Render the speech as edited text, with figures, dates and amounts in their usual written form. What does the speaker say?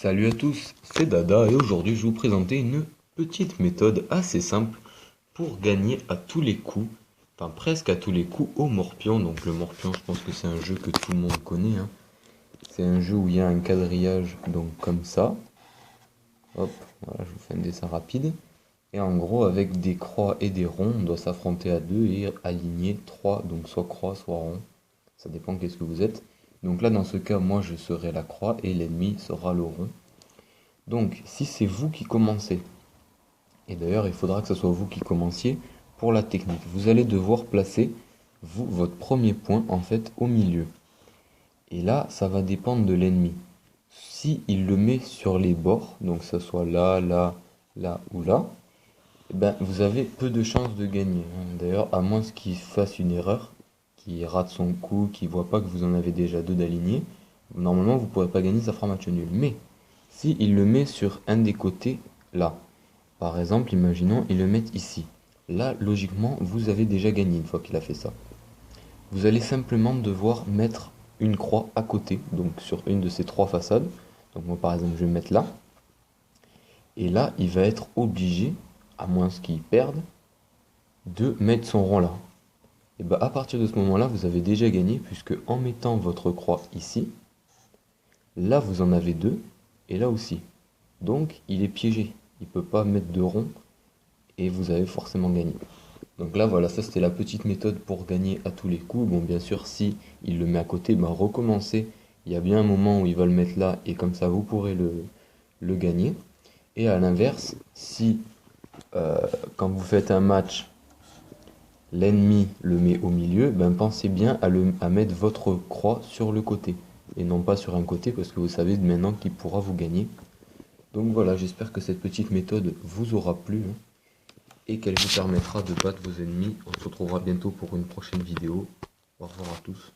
Salut à tous, c'est Dada et aujourd'hui je vais vous présenter une petite méthode assez simple pour gagner à tous les coups, enfin presque à tous les coups au morpion. Donc le morpion, je pense que c'est un jeu que tout le monde connaît, hein. C'est un jeu où il y a un quadrillage, donc comme ça. Hop, voilà, je vous fais un dessin rapide. Et en gros, avec des croix et des ronds, on doit s'affronter à deux et aligner trois, donc soit croix, soit rond. Ça dépend qu'est-ce que vous êtes. Donc là, dans ce cas, moi je serai la croix et l'ennemi sera le rond. Donc, si c'est vous qui commencez, et d'ailleurs il faudra que ce soit vous qui commenciez pour la technique, vous allez devoir placer votre premier point en fait au milieu. Et là, ça va dépendre de l'ennemi. Si il le met sur les bords, donc que ce soit là, là, là ou là, eh ben, vous avez peu de chances de gagner, hein. D'ailleurs, à moins qu'il fasse une erreur, qu'il rate son coup, qu'il voit pas que vous en avez déjà deux d'alignés, normalement vous ne pourrez pas gagner, ça fera match nul. Mais si il le met sur un des côtés, là, par exemple, imaginons, il le met ici. Là, logiquement, vous avez déjà gagné une fois qu'il a fait ça. Vous allez simplement devoir mettre une croix à côté, donc sur une de ces trois façades. Donc moi, par exemple, je vais mettre là. Et là, il va être obligé, à moins qu'il perde, de mettre son rond là. Et bien, à partir de ce moment-là, vous avez déjà gagné, puisque en mettant votre croix ici, là, vous en avez deux, et là aussi. Donc, il est piégé. Il ne peut pas mettre de rond, et vous avez forcément gagné. Donc là, voilà, ça c'était la petite méthode pour gagner à tous les coups. Bon, bien sûr, si il le met à côté, ben recommencez. Il y a bien un moment où il va le mettre là, et comme ça, vous pourrez le gagner. Et à l'inverse, si quand vous faites un match, l'ennemi le met au milieu, ben pensez bien à mettre votre croix sur le côté, et non pas sur un côté, parce que vous savez maintenant qu'il pourra vous gagner. Donc voilà, j'espère que cette petite méthode vous aura plu, hein, et qu'elle vous permettra de battre vos ennemis. On se retrouvera bientôt pour une prochaine vidéo. Au revoir à tous.